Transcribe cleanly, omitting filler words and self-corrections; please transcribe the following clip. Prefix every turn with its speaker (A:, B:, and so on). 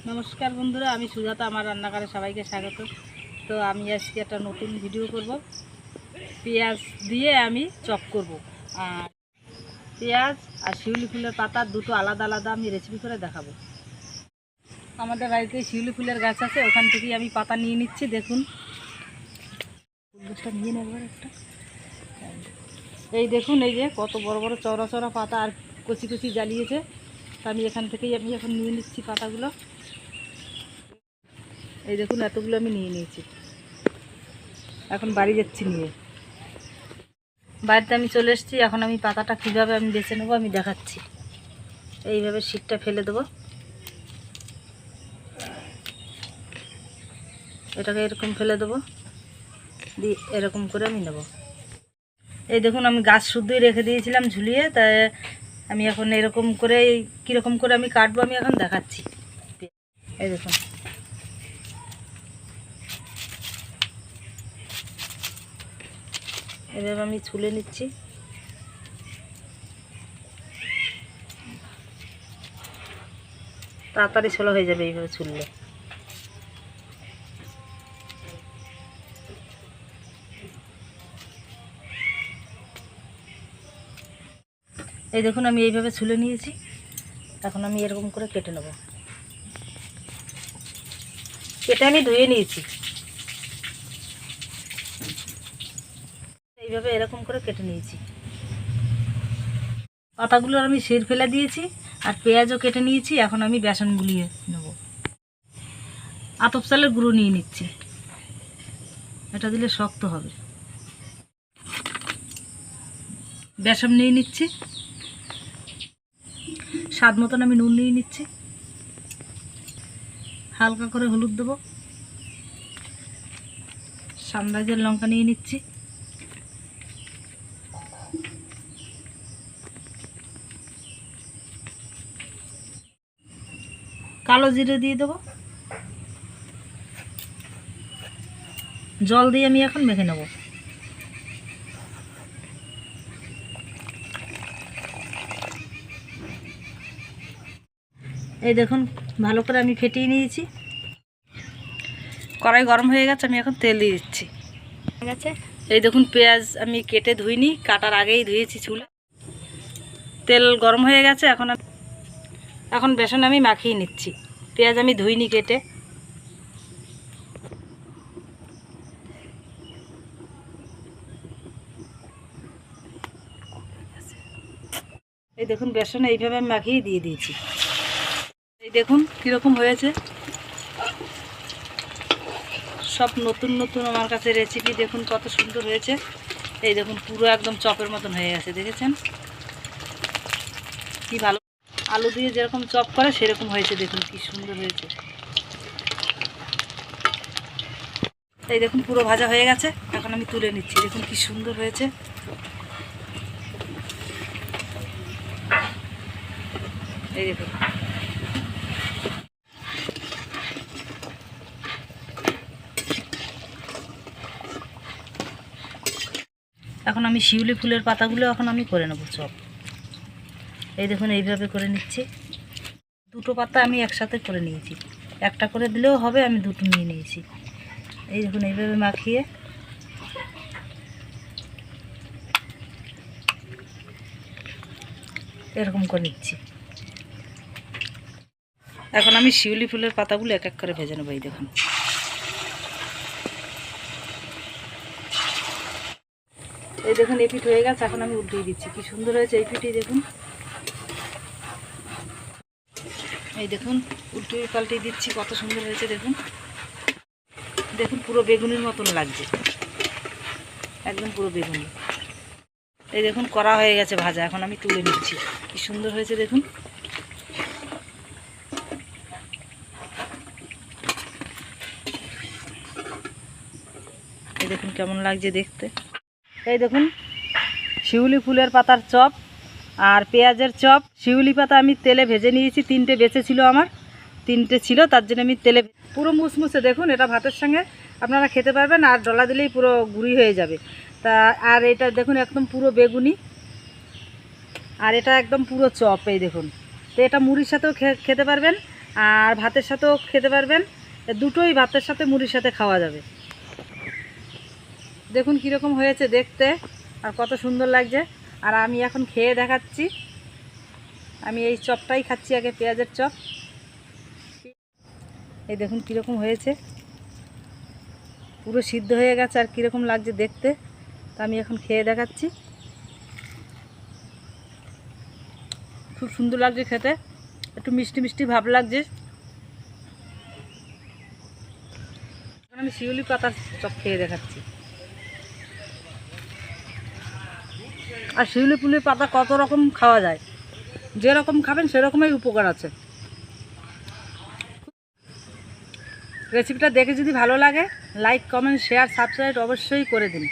A: নমস্কার বন্ধুরা, আমি সুজাতা। আমার রান্নাঘরে সবাইকে স্বাগত। তো আমি আজকে একটা নতুন ভিডিও করব। পেঁয়াজ দিয়ে আমি চপ করব। আর পেঁয়াজ আর শিউলি ফুলের পাতা দুটো আলাদা আলাদা আমি রেসিপি করে দেখাবো। আমাদের বাড়িতে শিউলি ফুলের গাছ আছে, ওখান থেকেই আমি পাতা নিয়ে নিচ্ছি। দেখুন, ফুল গাছটা নিয়ে নেব একটা। এই দেখুন, এই যে কত বড় বড় চওড়া চওড়া পাতা আর কচি কচি জ্বালিয়েছে। আমি এখান থেকেই এখন নিয়ে নিচ্ছি পাতাগুলো। এই দেখুন, এতগুলো আমি নিয়ে নিয়েছি। এখন বাড়ি যাচ্ছি নিয়ে। বাড়িতে আমি চলে এসেছি। এখন আমি পাতাটা কীভাবে আমি বেছে নেবো আমি দেখাচ্ছি। এইভাবে শীটটা ফেলে দেবো, এটাকে এরকম ফেলে দেবো, দিয়ে এরকম করে আমি নেব। এই দেখুন, আমি গাছ শুদ্ধই রেখে দিয়েছিলাম ঝুলিয়ে, তাই আমি এখন এরকম করে কীরকম করে আমি কাটবো আমি এখন দেখাচ্ছি। এই দেখুন, এভাবে আমি ছুলে নিচ্ছি। তাড়াতাড়ি ছোলা হয়ে যাবে এইভাবে ছুললে। এই দেখুন, আমি এইভাবে ছুলে নিয়েছি। এখন আমি এরকম করে কেটে নেব। কেটে আমি ধুয়ে নিয়েছি। এইভাবে এরকম করে কেটে নিয়েছি। পাতাগুলো আমি শির ফেলে দিয়েছি আর পেঁয়াজও কেটে নিয়েছি। এখন আমি বেসন গুলিয়ে নেব। আতপ চালের গুঁড়ো নিয়ে নিচ্ছি, এটা দিলে শক্ত হবে। বেসন নিয়ে নিচ্ছি, স্বাদ মতন আমি নুন নিয়ে নিচ্ছি, হালকা করে হলুদ দেবো, সানরাইজের লঙ্কা নিয়ে নিচ্ছি, কালো জিরে দিয়ে দেবো। জল দিয়ে আমি এখন মেখে নেব। এই দেখুন, ভালো করে আমি ফেটিয়ে নিয়েছি। কড়াই গরম হয়ে গেছে, আমি এখন তেল দিয়ে দিচ্ছি। এই দেখুন, পেঁয়াজ আমি কেটে ধুইনি, কাটার আগেই ধুয়েছি চুলে। তেল গরম হয়ে গেছে। এখন বেসন আমি মাখিয়ে নিচ্ছি। পেঁয়াজ আমি ধুইনি কেটে। এই দেখুন, বেসন এইভাবে আমি মাখিয়ে দিয়ে দিয়েছি। এই দেখুন কীরকম হয়েছে। সব নতুন নতুন আমার কাছে রেসিপি। দেখুন কত সুন্দর হয়েছে। এই দেখুন, পুরো একদম চপের মতন হয়ে গেছে। দেখেছেন কি ভালো, আলু দিয়ে যেরকম চপ করে সেরকম হয়েছে। দেখুন কি সুন্দর হয়েছে। এই দেখুন, পুরো ভাজা হয়ে গেছে। এখন আমি তুলে নিচ্ছি। দেখুন কি সুন্দর হয়েছে। এই দেখুন, এখন আমি শিউলি ফুলের পাতাগুলো এখন আমি করে নেব চপ। এই দেখুন, এইভাবে করে নিচ্ছি। দুটো পাতা আমি একসাথে করে নিয়েছি। একটা করে দিলেও হবে, আমি দুটো নিয়ে নিয়েছি। এই দেখুন, এইভাবে মাখিয়ে এরকম করে নিচ্ছি। এখন আমি শিউলি ফুলের পাতাগুলো এক এক করে ভেজে নেব। এই দেখুন, এই দেখুন এই পিঠ হয়ে গেছে। এখন আমি উল্টিয়ে দিচ্ছি। কি সুন্দর হয়েছে এই পিঠে। দেখুন, এই দেখুন উল্টিয়ে পাল্টিয়ে দিচ্ছি, কত সুন্দর হয়েছে। দেখুন দেখুন, পুরো বেগুনের মতন লাগছে, একদম পুরো বেগুনি। এই দেখুন, করা হয়ে গেছে ভাজা। এখন আমি তুলে নিচ্ছি। কি সুন্দর হয়েছে দেখুন। এই দেখুন কেমন লাগছে দেখতে। এই দেখুন, শিউলি ফুলের পাতার চপ আর পেঁয়াজের চপ। শিউলি পাতা আমি তেলে ভেজে নিয়েছি। 3টে বেঁচে ছিল আমার, 3টে ছিল, তার জন্য আমি তেলে পুরো মুসমুসে। দেখুন, এটা ভাতের সঙ্গে আপনারা খেতে পারবেন, আর ডলা দিলেই পুরো গুঁড়ি হয়ে যাবে। তা আর এটা দেখুন একদম পুরো বেগুনি, আর এটা একদম পুরো চপ। এই দেখুন, তো এটা মুড়ির সাথেও খেতে পারবেন, আর ভাতের সাথেও খেতে পারবেন, দুটোই ভাতের সাথে মুড়ির সাথে খাওয়া যাবে। দেখুন কীরকম হয়েছে দেখতে আর কত সুন্দর লাগছে। আর আমি এখন খেয়ে দেখাচ্ছি। আমি এই চপটাই খাচ্ছি আগে, পেঁয়াজের চপ। এই দেখুন কীরকম হয়েছে, পুরো সিদ্ধ হয়ে গেছে আর কীরকম লাগছে দেখতে। তা আমি এখন খেয়ে দেখাচ্ছি। খুব সুন্দর লাগছে খেতে, একটু মিষ্টি মিষ্টি ভাব লাগছে। এখন আমি শিউলি পাতার চপ খেয়ে দেখাচ্ছি। আর শিউলি ফুলের পাতা কত রকম খাওয়া যায়, যেরকম খাবেন সেরকমই উপকার আছে। রেসিপিটা দেখে যদি ভালো লাগে লাইক, কমেন্ট, শেয়ার, সাবস্ক্রাইব অবশ্যই করে দিন।